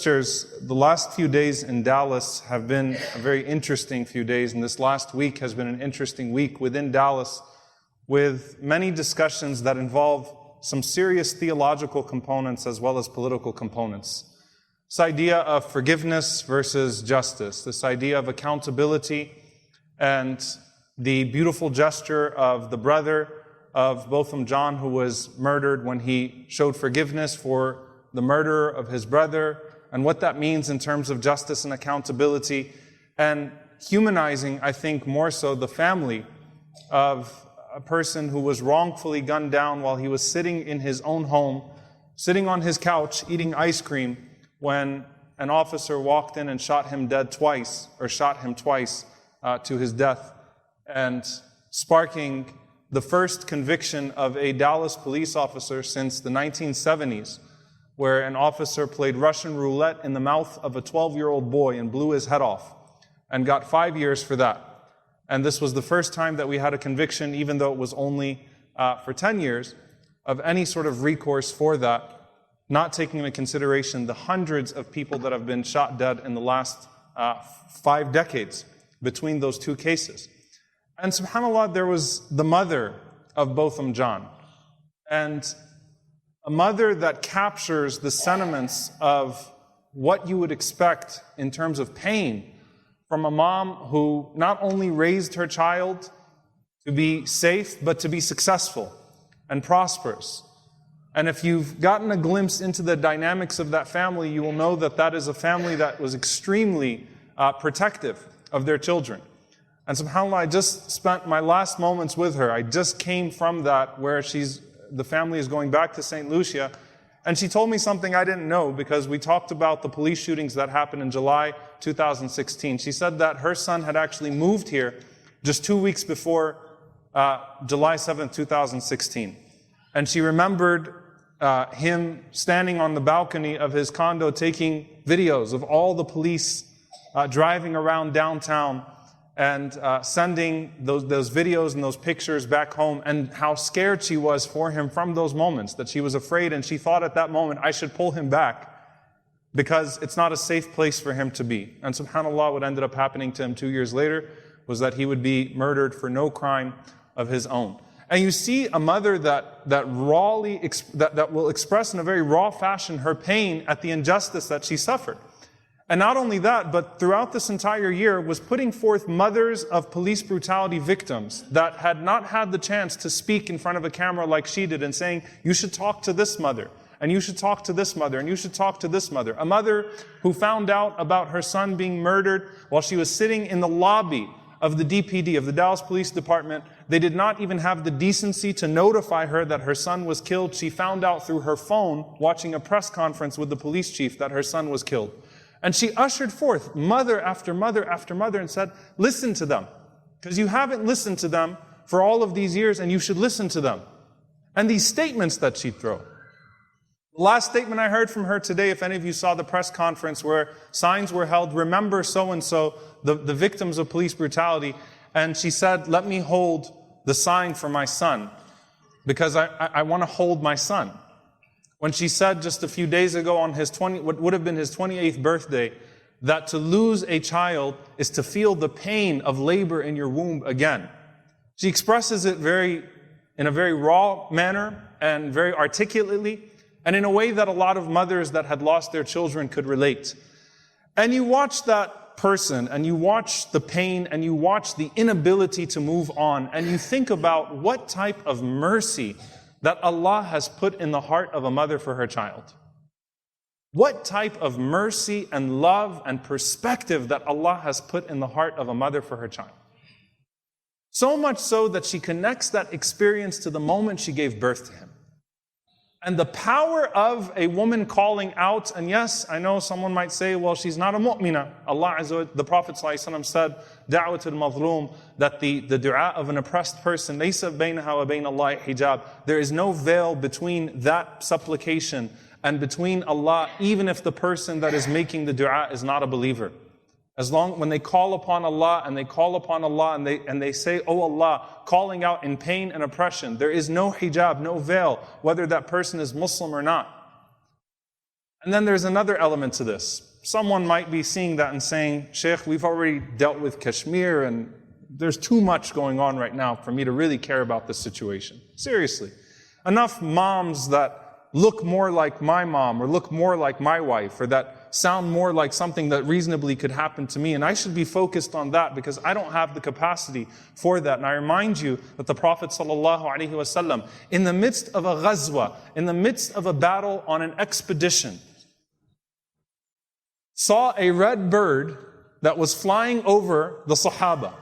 Sisters, the last few days in Dallas have been a very interesting few days, and this last week has been an interesting week within Dallas with many discussions that involve some serious theological components as well as political components. This idea of forgiveness versus justice, this idea of accountability, and the beautiful gesture of the brother of Botham Jean, who was murdered, when he showed forgiveness for the murderer of his brother, and what that means in terms of justice and accountability, and humanizing, I think, more so the family of a person who was wrongfully gunned down while he was sitting in his own home, sitting on his couch, eating ice cream, when an officer walked in and shot him dead twice, or shot him twice to his death, and sparking the first conviction of a Dallas police officer since the 1970s, where an officer played Russian roulette in the mouth of a 12-year-old boy and blew his head off, and got 5 years for that. And this was the first time that we had a conviction, even though it was only for 10 years, of any sort of recourse for that, not taking into consideration the hundreds of people that have been shot dead in the last 5 decades between those two cases. And subhanAllah, there was the mother of Botham Jean, and a mother that captures the sentiments of what you would expect in terms of pain from a mom who not only raised her child to be safe, but to be successful and prosperous. And if you've gotten a glimpse into the dynamics of that family, you will know that that is a family that was extremely protective of their children. And subhanAllah, I just spent my last moments with her. I just came from that, where the family is going back to St. Lucia, and she told me something I didn't know, because we talked about the police shootings that happened in July 2016. She said that her son had actually moved here just 2 weeks before July 7th, 2016. And she remembered him standing on the balcony of his condo taking videos of all the police driving around downtown, and sending those videos and those pictures back home, and how scared she was for him from those moments, that she was afraid, and she thought at that moment, I should pull him back because it's not a safe place for him to be. And subhanAllah, what ended up happening to him 2 years later was that he would be murdered for no crime of his own. And you see a mother that will express in a very raw fashion her pain at the injustice that she suffered. And not only that, but throughout this entire year was putting forth mothers of police brutality victims that had not had the chance to speak in front of a camera like she did, and saying, you should talk to this mother, and you should talk to this mother, and you should talk to this mother. A mother who found out about her son being murdered while she was sitting in the lobby of the DPD, of the Dallas Police Department. They did not even have the decency to notify her that her son was killed. She found out through her phone, watching a press conference with the police chief, that her son was killed. And she ushered forth mother after mother after mother and said, listen to them, because you haven't listened to them for all of these years, and you should listen to them. And these statements that she'd throw. The last statement I heard from her today, if any of you saw the press conference where signs were held, remember so-and-so, the victims of police brutality, and she said, let me hold the sign for my son, because I want to hold my son. When she said just a few days ago on what would have been his 28th birthday, that to lose a child is to feel the pain of labor in your womb again. She expresses it in a very raw manner, and very articulately, and in a way that a lot of mothers that had lost their children could relate. And you watch that person, and you watch the pain, and you watch the inability to move on, and you think about what type of mercy that Allah has put in the heart of a mother for her child. What type of mercy and love and perspective that Allah has put in the heart of a mother for her child. So much so that she connects that experience to the moment she gave birth to him. And the power of a woman calling out, and yes, I know someone might say, well, she's not a mu'mina. Allah Azza wa Jalla, the Prophet ﷺ said, da'wat al-mazlum, that the dua of an oppressed person, laysa baynaha wa bayna Allahi hijab. There is no veil between that supplication and between Allah, even if the person that is making the dua is not a believer. When they call upon Allah and they say, oh Allah, calling out in pain and oppression, there is no hijab, no veil, whether that person is Muslim or not. And then there's another element to this. Someone might be seeing that and saying, Sheikh, we've already dealt with Kashmir and there's too much going on right now for me to really care about this situation. Seriously. Enough moms that look more like my mom or look more like my wife or that sound more like something that reasonably could happen to me, and I should be focused on that because I don't have the capacity for that. And I remind you that the Prophet ﷺ, in the midst of a ghazwa, in the midst of a battle on an expedition, saw a red bird that was flying over the Sahaba,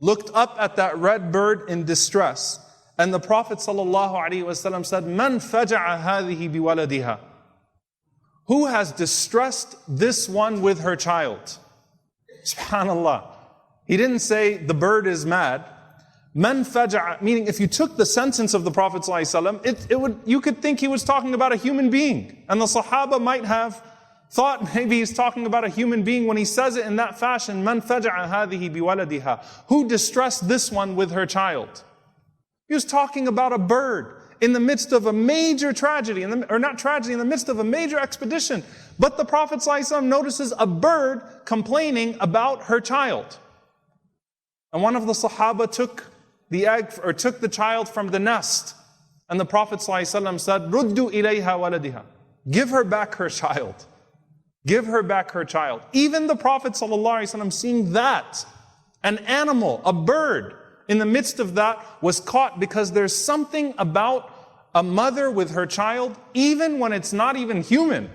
looked up at that red bird in distress, and the Prophet ﷺ said, "Man faja'a hadhihi biwaladiha?" Who has distressed this one with her child? SubhanAllah. He didn't say the bird is mad. Man faja'a, meaning if you took the sentence of the Prophet ﷺ, you could think he was talking about a human being. And the Sahaba might have thought maybe he's talking about a human being when he says it in that fashion. Man faja'a hadhihi biwaladiha. Who distressed this one with her child? He was talking about a bird in the midst of a major tragedy, in the midst of a major expedition. But the Prophet ﷺ notices a bird complaining about her child. And one of the Sahaba took the egg, or took the child from the nest. And the Prophet ﷺ said, "Ruddu ilayha waladiha." Give her back her child. Give her back her child. Even the Prophet ﷺ, seeing that, an animal, a bird, in the midst of that, was caught, because there's something about a mother with her child, even when it's not even human.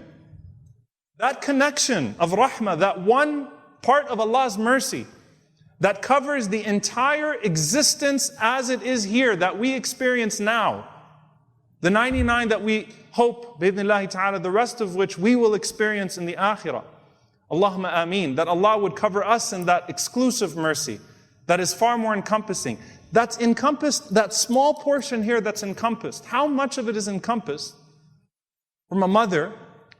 That connection of rahmah, that one part of Allah's mercy, that covers the entire existence as it is here, that we experience now. The 99 that we hope, bi'idhnillahi ta'ala, the rest of which we will experience in the akhirah. Allahumma ameen. That Allah would cover us in that exclusive mercy that is far more encompassing. That's encompassed, that small portion here that's encompassed. How much of it is encompassed from a mother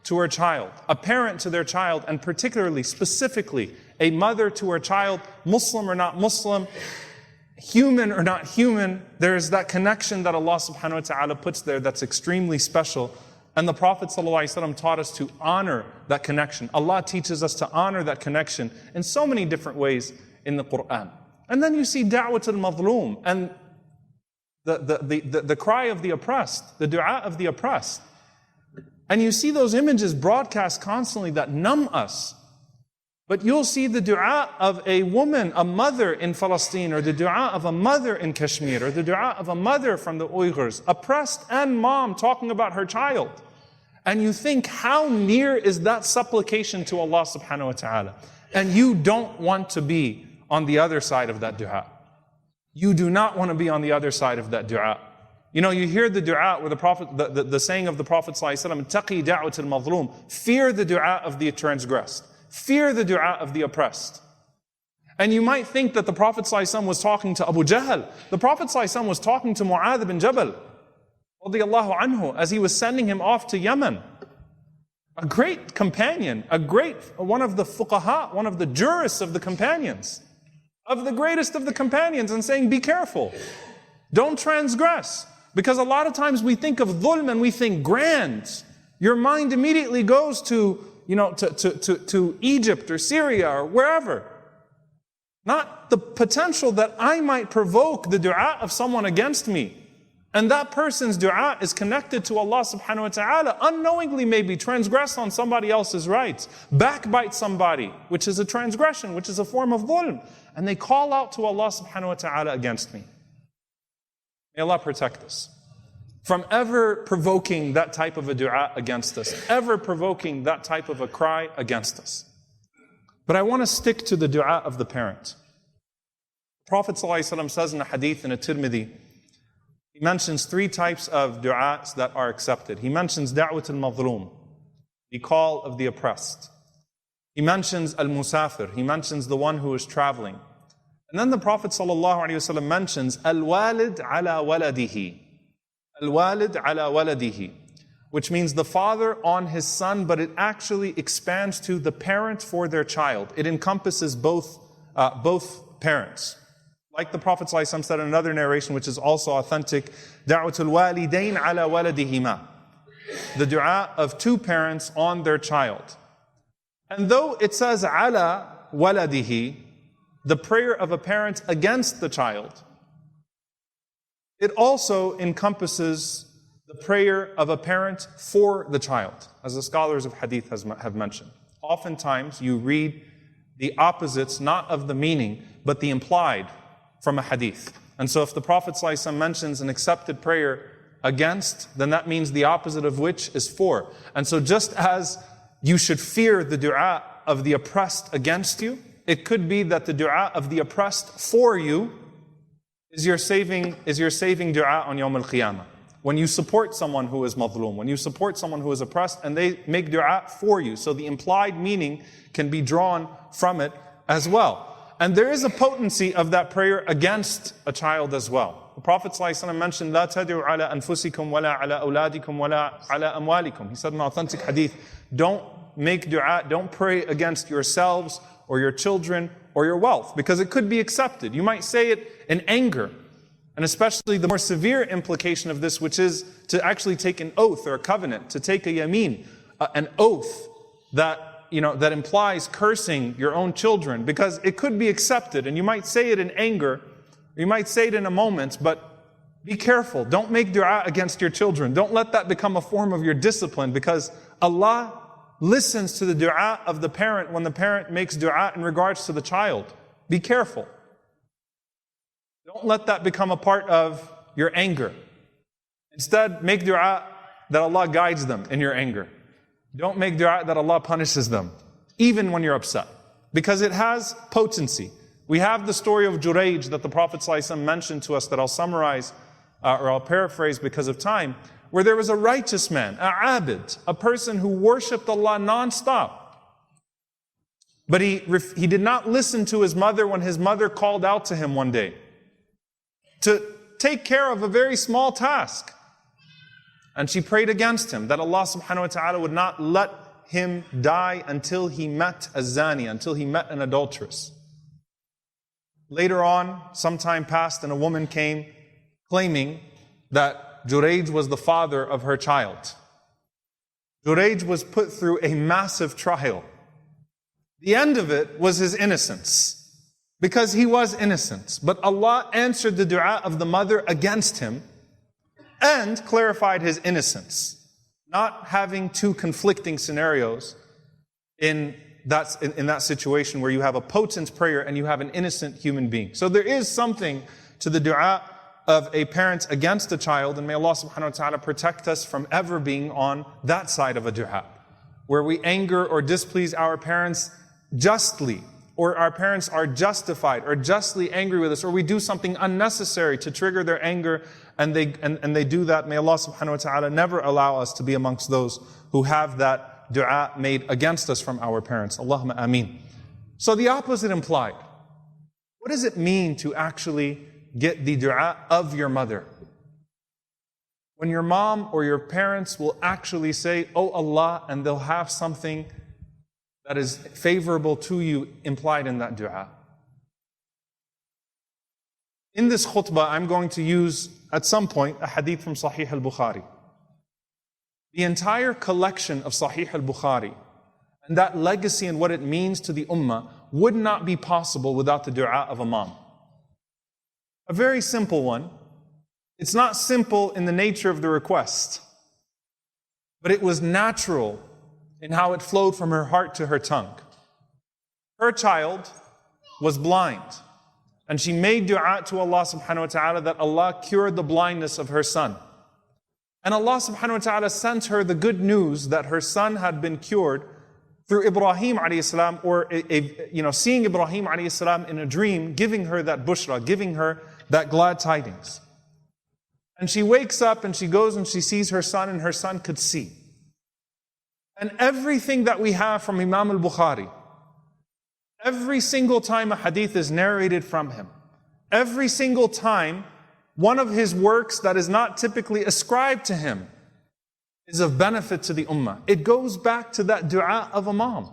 to her child, a parent to their child, and particularly, specifically, a mother to her child, Muslim or not Muslim, human or not human, there is that connection that Allah subhanahu wa ta'ala puts there that's extremely special. And the Prophet ﷺ taught us to honor that connection. Allah teaches us to honor that connection in so many different ways in the Quran. And then you see da'wat al-mazloom, and the cry of the oppressed, the dua of the oppressed. And you see those images broadcast constantly that numb us. But you'll see the dua of a woman, a mother in Palestine, or the dua of a mother in Kashmir, or the dua of a mother from the Uyghurs, oppressed, and mom talking about her child. And you think, how near is that supplication to Allah subhanahu wa ta'ala? And you don't want to be on the other side of that dua. You do not want to be on the other side of that dua. You know, you hear the dua where the Prophet, the saying of the Prophet ﷺ, "Taqi da'wat al-mazloom," fear the dua of the transgressed, fear the dua of the oppressed. And you might think that the Prophet ﷺ was talking to Abu Jahl. The Prophet ﷺ was talking to Mu'adh bin Jabal, radiyallahu anhu, as he was sending him off to Yemen. A great companion, one of the fuqaha, one of the jurists of the companions, of the greatest of the companions, and saying, be careful, don't transgress. Because a lot of times we think of dhulm and we think grand. Your mind immediately goes to, to Egypt or Syria or wherever. Not the potential that I might provoke the dua of someone against me. And that person's dua is connected to Allah subhanahu wa ta'ala, unknowingly maybe transgress on somebody else's rights, backbite somebody, which is a transgression, which is a form of dhulm. And they call out to Allah subhanahu wa ta'ala against me. May Allah protect us from ever provoking that type of a dua against us, ever provoking that type of a cry against us. But I want to stick to the dua of the parent. The Prophet ﷺ says in a hadith in a Tirmidhi, he mentions 3 types of du'as that are accepted. He mentions da'wat al-mazloom, the call of the oppressed. He mentions al-musafir, he mentions the one who is traveling. And then the Prophet ﷺ mentions al-walid ala waladihi. Al-walid ala waladihi, which means the father on his son, but it actually expands to the parent for their child. It encompasses both parents. Like the Prophet ﷺ said in another narration, which is also authentic, دَعْوَةُ الْوَالِدَيْنِ عَلَى وَلَدِهِمَا. the dua of two parents on their child. And though it says ala waladihi, the prayer of a parent against the child, it also encompasses the prayer of a parent for the child, as the scholars of hadith have mentioned. Oftentimes you read the opposites, not of the meaning, but the implied from a hadith. And so if the Prophet ﷺ mentions an accepted prayer against, then that means the opposite of which is for. And so just as you should fear the dua of the oppressed against you, it could be that the dua of the oppressed for you is your saving dua on Yawm al-Qiyamah. When you support someone who is madloom, when you support someone who is oppressed, and they make dua for you. So the implied meaning can be drawn from it as well. And there is a potency of that prayer against a child as well. The Prophet ﷺ mentioned, لا تدعوا على أنفسكم ولا على أولادكم ولا على أموالكم. He said in an authentic hadith, don't make dua, don't pray against yourselves or your children or your wealth, because it could be accepted. You might say it in anger. And especially the more severe implication of this, which is to actually take an oath or a covenant, to take a yameen, an oath that implies cursing your own children, because it could be accepted, and you might say it in anger, or you might say it in a moment, but be careful. Don't make dua against your children. Don't let that become a form of your discipline, because Allah listens to the dua of the parent when the parent makes dua in regards to the child. Be careful. Don't let that become a part of your anger. Instead, make dua that Allah guides them in your anger. Don't make dua that Allah punishes them, even when you're upset, because it has potency. We have the story of Jurayj that the Prophet ﷺ mentioned to us, that I'll summarize or I'll paraphrase because of time, where there was a righteous man, a abid, a person who worshipped Allah non-stop. But he did not listen to his mother when his mother called out to him one day to take care of a very small task. And she prayed against him, that Allah subhanahu wa ta'ala would not let him die until he met a zani, until he met an adulteress. Later on, some time passed, and a woman came claiming that Jurayj was the father of her child. Jurayj was put through a massive trial. The end of it was his innocence, because he was innocent. But Allah answered the dua of the mother against him and clarified his innocence, not having two conflicting scenarios in that situation where you have a potent prayer and you have an innocent human being. So there is something to the dua of a parent against a child, and may Allah subhanahu wa ta'ala protect us from ever being on that side of a dua, where we anger or displease our parents justly, or our parents are justified or justly angry with us, or we do something unnecessary to trigger their anger, and they do that. May Allah subhanahu wa ta'ala never allow us to be amongst those who have that dua made against us from our parents. Allahumma ameen. So the opposite implied. What does it mean to actually get the dua of your mother? When your mom or your parents will actually say, "Oh Allah," and they'll have something that is favorable to you implied in that dua. In this khutbah, I'm going to use, at some point, a hadith from Sahih al-Bukhari. The entire collection of Sahih al-Bukhari and that legacy and what it means to the ummah would not be possible without the dua of a mom. A very simple one. It's not simple in the nature of the request, but it was natural in how it flowed from her heart to her tongue. Her child was blind, and she made dua to Allah subhanahu wa ta'ala that Allah cured the blindness of her son. And Allah subhanahu wa ta'ala sent her the good news that her son had been cured through Ibrahim alayhi salam, or seeing Ibrahim alayhi salam in a dream, giving her that bushra, giving her that glad tidings. And she wakes up and she goes and she sees her son, and her son could see. And everything that we have from Imam al-Bukhari, every single time a hadith is narrated from him, every single time one of his works that is not typically ascribed to him is of benefit to the ummah. It goes back to that dua of a mom.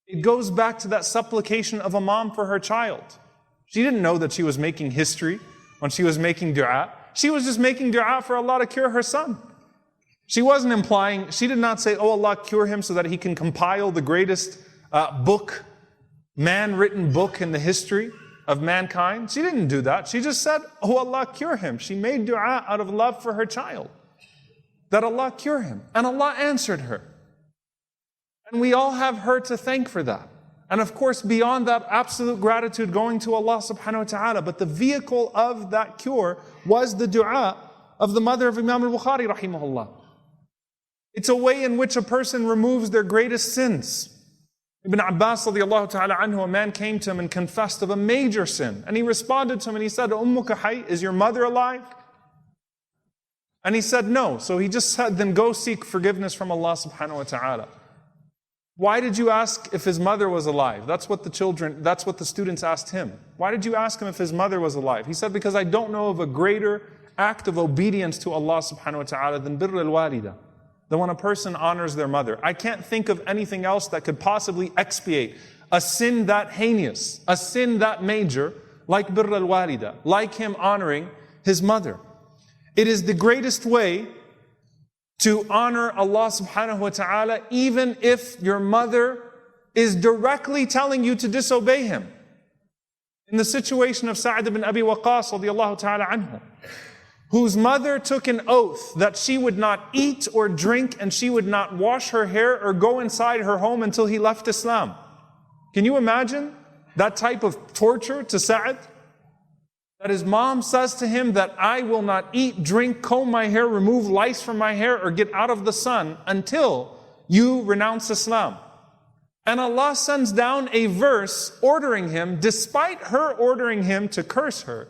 It goes back to that supplication of a mom for her child. She didn't know that she was making history when she was making dua. She was just making dua for Allah to cure her son. She wasn't implying, she did not say, oh Allah, cure him so that he can compile the greatest book, man-written book in the history of mankind. She didn't do that. She just said, oh Allah, cure him. She made dua out of love for her child, that Allah cure him. And Allah answered her. And we all have her to thank for that. And of course, beyond that, absolute gratitude going to Allah subhanahu wa ta'ala. But the vehicle of that cure was the dua of the mother of Imam al-Bukhari rahimahullah. It's a way in which a person removes their greatest sins. Ibn Abbas radiallahu ta'ala anhu, a man came to him and confessed of a major sin. And he responded to him and he said, Ummuka hayy, is your mother alive? And he said, no. So he just said, then go seek forgiveness from Allah subhanahu wa ta'ala. Why did you ask if his mother was alive? That's what the students asked him. Why did you ask him if his mother was alive? He said, because I don't know of a greater act of obedience to Allah subhanahu wa ta'ala than birr al-walida. That when a person honors their mother. I can't think of anything else that could possibly expiate a sin that heinous, a sin that major, like birr al-walida, like him honoring his mother. It is the greatest way to honor Allah subhanahu wa ta'ala, even if your mother is directly telling you to disobey Him. In the situation of Sa'd ibn Abi Waqqas radiallahu ta'ala anhu, whose mother took an oath that she would not eat or drink and she would not wash her hair or go inside her home until he left Islam. Can you imagine that type of torture to Sa'd? That his mom says to him that I will not eat, drink, comb my hair, remove lice from my hair or get out of the sun until you renounce Islam. And Allah sends down a verse ordering him, despite her ordering him to curse her,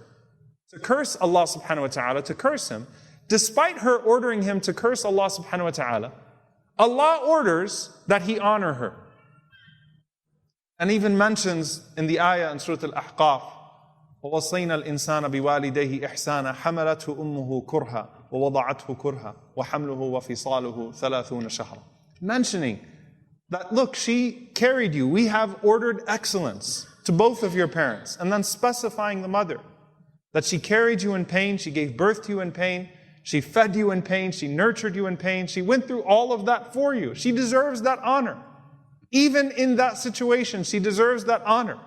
to curse Allah subhanahu wa ta'ala, to curse him, despite her ordering him to curse Allah subhanahu wa ta'ala, Allah orders that he honor her. And even mentions in the ayah in Surah Al-Ahqaf, وَوَصَّيْنَا الْإِنسَانَ بِوَالِدَيْهِ إِحْسَانًا حَمَلَتْهُ أُمُّهُ كُرْهًا وَوَضَعَتْهُ كُرْهًا وَحَمْلُهُ وَفِصَالُهُ 30 شهرًا. Mentioning that, look, she carried you. We have ordered excellence to both of your parents. And then specifying the mother, that she carried you in pain, she gave birth to you in pain, she fed you in pain, she nurtured you in pain, she went through all of that for you. She deserves that honor. Even in that situation, she deserves that honor.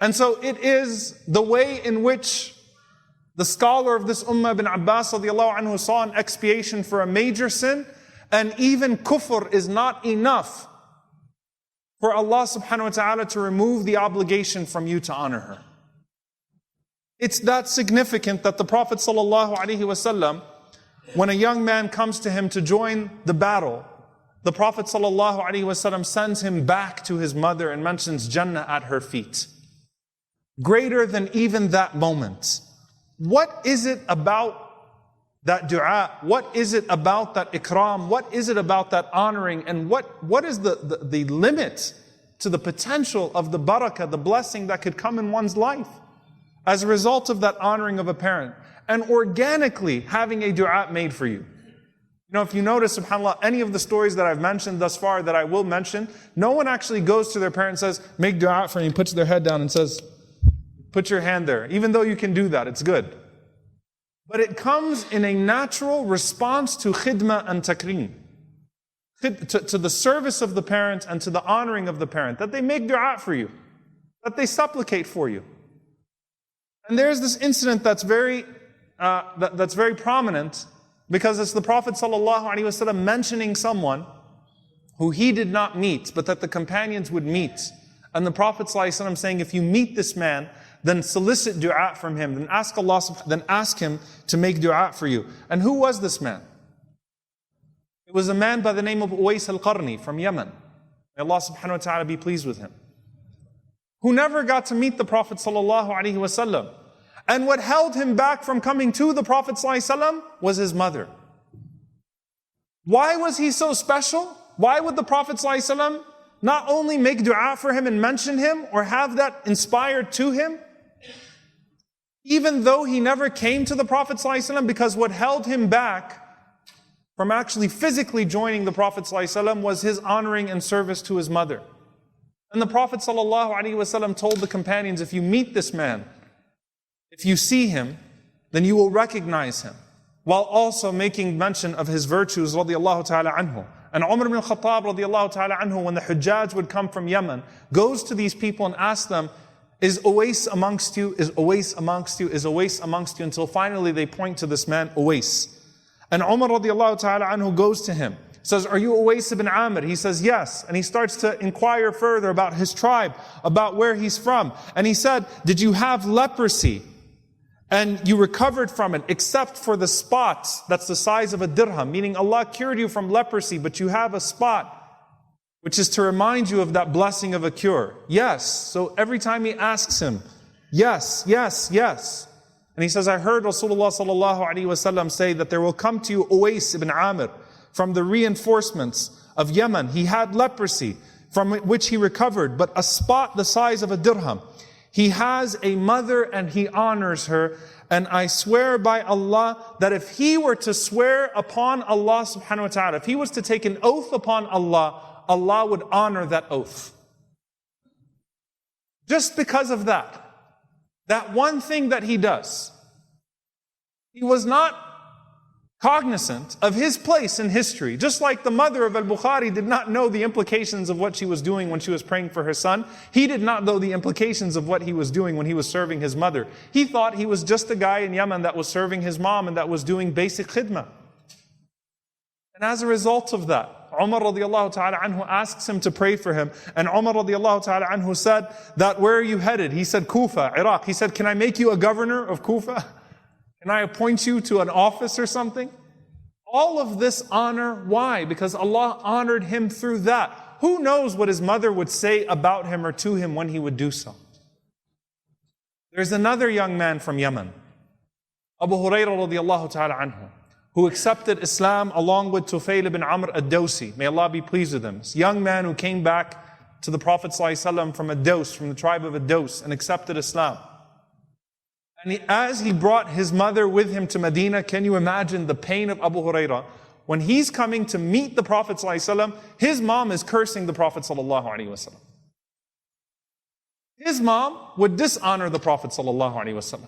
And so it is the way in which the scholar of this ummah, Ibn Abbas radiallahu anhu, saw an expiation for a major sin, and even kufr is not enough for Allah subhanahu wa ta'ala to remove the obligation from you to honor her. It's that significant that the Prophet sallallahu alaihi wasallam, when a young man comes to him to join the battle, the Prophet sallallahu alaihi wasallam sends him back to his mother and mentions Jannah at her feet. Greater than even that moment. What is it about that dua? What is it about that ikram? What is it about that honoring? And what is the limit to the potential of the barakah, the blessing that could come in one's life as a result of that honoring of a parent and organically having a dua made for you? You know, if you notice, subhanAllah, any of the stories that I've mentioned thus far that I will mention, no one actually goes to their parent and says, make dua for me, puts their head down and says, put your hand there. Even though you can do that, it's good. But it comes in a natural response to khidmah and takreem. To the service of the parent and to the honoring of the parent. That they make dua for you. That they supplicate for you. And there's this incident that's very prominent, because it's the Prophet ﷺ mentioning someone who he did not meet, but that the companions would meet. And the Prophet ﷺ saying, if you meet this man, then solicit dua from him, then ask Allah, then ask him to make dua for you. And who was this man? It was a man by the name of Uwais al-Qarni from Yemen. May Allah subhanahu wa ta'ala be pleased with him. Who never got to meet the Prophet sallallahu alaihi wasallam. And what held him back from coming to the Prophet sallallahu alaihi wasallam was his mother. Why was he so special? Why would the Prophet sallallahu alaihi wasallam not only make dua for him and mention him or have that inspired to him, even though he never came to the Prophet ﷺ, because what held him back from actually physically joining the Prophet ﷺ was his honoring and service to his mother. And the Prophet ﷺ told the companions, if you meet this man, if you see him, then you will recognize him. while also making mention of his virtues radiallahu ta'ala anhu. And Umar ibn al-Khattab radiallahu ta'ala anhu, when the Hujjaj would come from Yemen, goes to these people and asks them, is Uwais amongst you? Is Uwais amongst you? Is Uwais amongst you? Until finally they point to this man, Uwais. And Umar radiallahu ta'ala anhu goes to him, says, are you Uwais ibn Amir? He says, yes. And he starts to inquire further about his tribe, about where he's from. And he said, did you have leprosy? And you recovered from it, except for the spot that's the size of a dirham, meaning Allah cured you from leprosy, but you have a spot, which is to remind you of that blessing of a cure. Yes. So every time he asks him, yes, yes, yes. And he says, I heard Rasulullah sallallahu alaihi wasallam say that there will come to you Uwais ibn Amir from the reinforcements of Yemen. He had leprosy from which he recovered, but a spot the size of a dirham. He has a mother and he honors her. And I swear by Allah that if he were to swear upon Allah subhanahu wa ta'ala, if he was to take an oath upon Allah, Allah would honor that oath. Just because of that. That one thing that he does. He was not cognizant of his place in history. Just like the mother of al-Bukhari did not know the implications of what she was doing when she was praying for her son. He did not know the implications of what he was doing when he was serving his mother. He thought he was just a guy in Yemen that was serving his mom and that was doing basic khidmah. And as a result of that, Umar radiallahu ta'ala anhu asks him to pray for him. And Umar radiallahu ta'ala anhu said that, where are you headed? He said, Kufa, Iraq. He said, can I make you a governor of Kufa? Can I appoint you to an office or something? All of this honor, why? Because Allah honored him through that. Who knows what his mother would say about him or to him when he would do so? There's another young man from Yemen, Abu Hurairah radiallahu ta'ala anhu, who accepted Islam along with Tufayl ibn Amr ad-Dawsi. May Allah be pleased with him. This young man who came back to the Prophet ﷺ from Ad-Daws, from the tribe of Ad-Daws, and accepted Islam. And as he brought his mother with him to Medina, can you imagine the pain of Abu Hurairah? When he's coming to meet the Prophet ﷺ, his mom is cursing the Prophet ﷺ. His mom would dishonor the Prophet ﷺ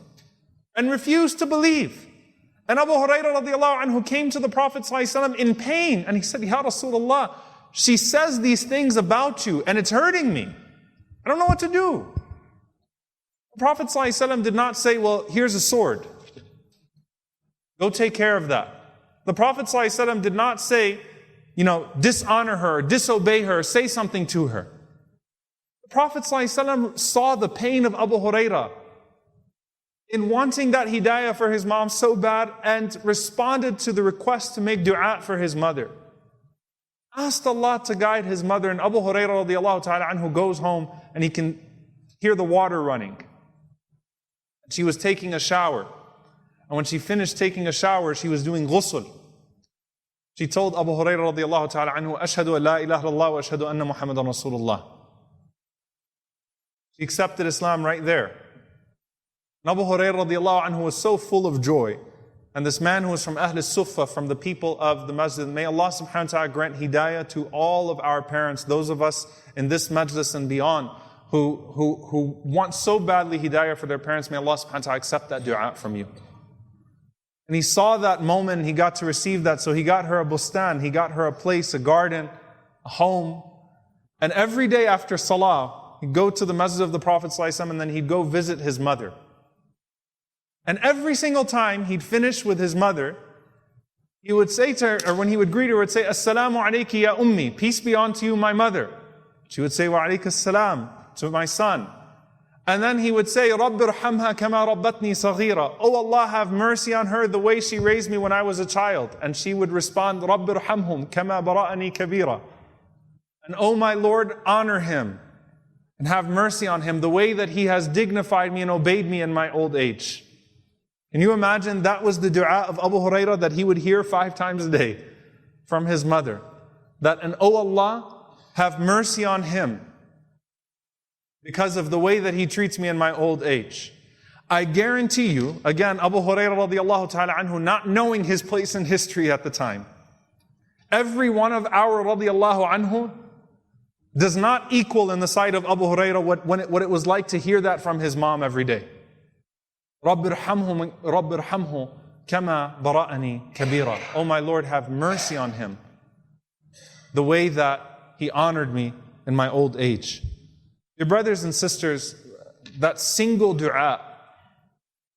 and refuse to believe. And Abu Hurairah radiallahu anhu came to the Prophet ﷺ in pain, and he said, Ya Rasulullah, she says these things about you and it's hurting me. I don't know what to do. The Prophet ﷺ did not say, well, here's a sword. Go take care of that. The Prophet ﷺ did not say, dishonor her, disobey her, say something to her. The Prophet ﷺ saw the pain of Abu Hurairah in wanting that hidayah for his mom so bad and responded to the request to make dua for his mother. Asked Allah to guide his mother, and Abu Hurairah radiallahu ta'ala anhu goes home and he can hear the water running. She was taking a shower. And when she finished taking a shower, she was doing ghusl. She told Abu Hurairah radiallahu ta'ala anhu, Ashhadu an la ilaha illallah wa ashhadu anna Muhammadan Rasulullah. She accepted Islam right there. And Abu Hurairah radiallahu anhu was so full of joy. And this man who was from Ahl al-Suffah, from the people of the masjid, may Allah subhanahu wa ta'ala grant hidayah to all of our parents, those of us in this majlis and beyond, who want so badly hidayah for their parents. May Allah subhanahu wa ta'ala accept that dua from you. And he saw that moment and he got to receive that. So he got her a bustan, he got her a place, a garden, a home. And every day after salah, he'd go to the masjid of the Prophet ﷺ and then he'd go visit his mother. And every single time he'd finish with his mother, he would say to her, or when he would greet her, he would say, Assalamu alayki ya ummi, peace be unto you, my mother. She would say, Wa alayka assalam, to my son. And then he would say, Rabbi irhamha kama rabbatni saghira. Oh Allah, have mercy on her the way she raised me when I was a child. And she would respond, Rabbi irhamhum kama bara'ani kabira. And oh my Lord, honor him and have mercy on him the way that he has dignified me and obeyed me in my old age. Can you imagine that was the dua of Abu Hurairah that he would hear 5 times a day from his mother? That, and oh Allah, have mercy on him because of the way that he treats me in my old age. I guarantee you, again, Abu Hurairah radiallahu ta'ala anhu, not knowing his place in history at the time, every one of our radiallahu anhu does not equal in the sight of Abu Hurairah what it was like to hear that from his mom every day. رَبِّ ارْحَمْهُ كَمَا بَرَأَنِي كَبِيرًا. Oh my Lord, have mercy on him, the way that he honored me in my old age. Dear brothers and sisters, that single dua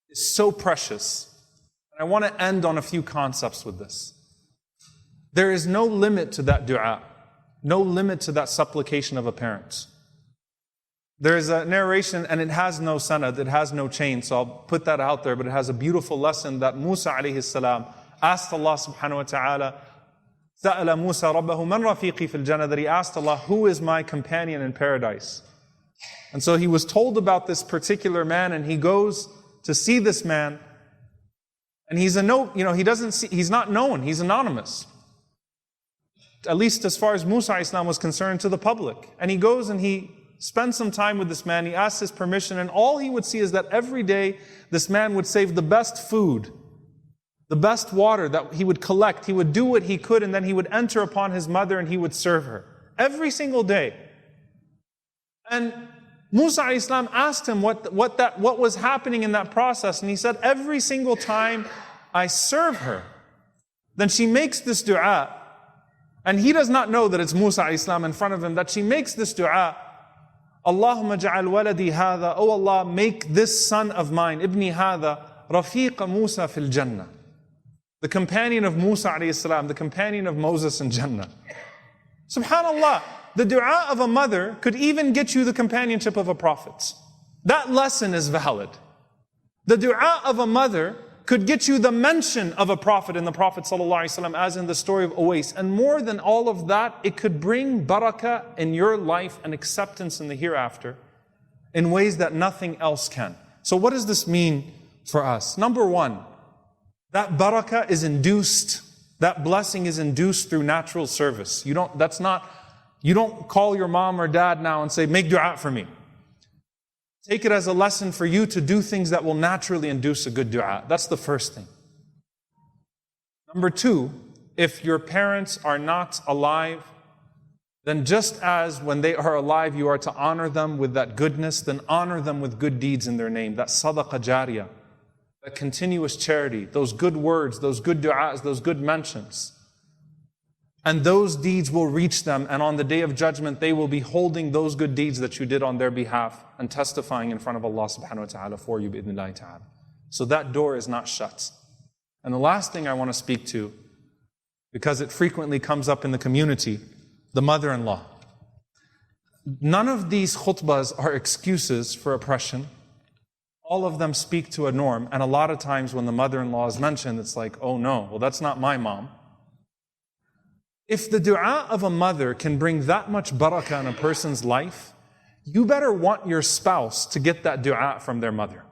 is so precious. And I want to end on a few concepts with this. There is no limit to that dua, no limit to that supplication of a parent. There is a narration, and it has no sanad, it has no chain, so I'll put that out there, but it has a beautiful lesson that Musa alayhi salam asked Allah subhanahu wa ta'ala, سأل موسى ربه من رفيقي في الجنة, that he asked Allah, who is my companion in paradise? And so he was told about this particular man, and he goes to see this man, and he's he's not known, he's anonymous. At least as far as Musa alayhi salam was concerned, to the public. And he goes and he spends some time with this man, he asks his permission, and all he would see is that every day this man would save the best food, the best water that he would collect. He would do what he could, and then he would enter upon his mother and he would serve her. Every single day. And Musa alayhi salam asked him what was happening in that process, and he said, every single time I serve her, then she makes this dua, and he does not know that it's Musa alayhi salam in front of him, that she makes this dua, Allahumma ja'al waladi hadha, oh Allah, make this son of mine, ibni hadha, rafiqa Musa fil Jannah. The companion of Musa alayhi salam, the companion of Moses in Jannah. Subhanallah, the dua of a mother could even get you the companionship of a prophet. That lesson is valid. The dua of a mother could get you the mention of a prophet in the Prophet ﷺ, as in the story of Uwais. And more than all of that, it could bring barakah in your life and acceptance in the hereafter in ways that nothing else can. So what does this mean for us? Number one, that barakah is induced, that blessing is induced through natural service. You don't call your mom or dad now and say, make dua for me. Take it as a lesson for you to do things that will naturally induce a good dua. That's the first thing. Number two, if your parents are not alive, then just as when they are alive you are to honor them with that goodness, then honor them with good deeds in their name. That sadaqah jariyah, that continuous charity, those good words, those good du'as, those good mentions. And those deeds will reach them, and on the Day of Judgment they will be holding those good deeds that you did on their behalf and testifying in front of Allah subhanahu wa ta'ala for you bi'idhnillahi ta'ala. So that door is not shut. And the last thing I want to speak to, because it frequently comes up in the community, the mother-in-law. None of these khutbahs are excuses for oppression. All of them speak to a norm, and a lot of times when the mother-in-law is mentioned, it's like, oh no, well that's not my mom. If the dua of a mother can bring that much barakah in a person's life, you better want your spouse to get that dua from their mother.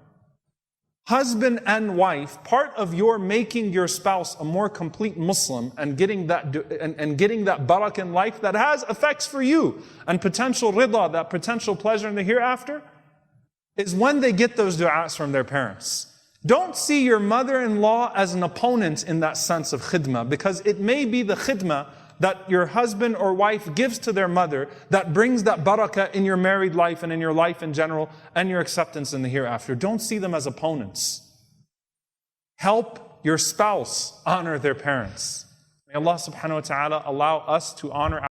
Husband and wife, part of your making your spouse a more complete Muslim and getting that barakah in life that has effects for you and potential rida, that potential pleasure in the hereafter, is when they get those du'as from their parents. Don't see your mother-in-law as an opponent in that sense of khidmah, because it may be the khidmah that your husband or wife gives to their mother that brings that barakah in your married life and in your life in general and your acceptance in the hereafter. Don't see them as opponents. Help your spouse honor their parents. May Allah subhanahu wa ta'ala allow us to honor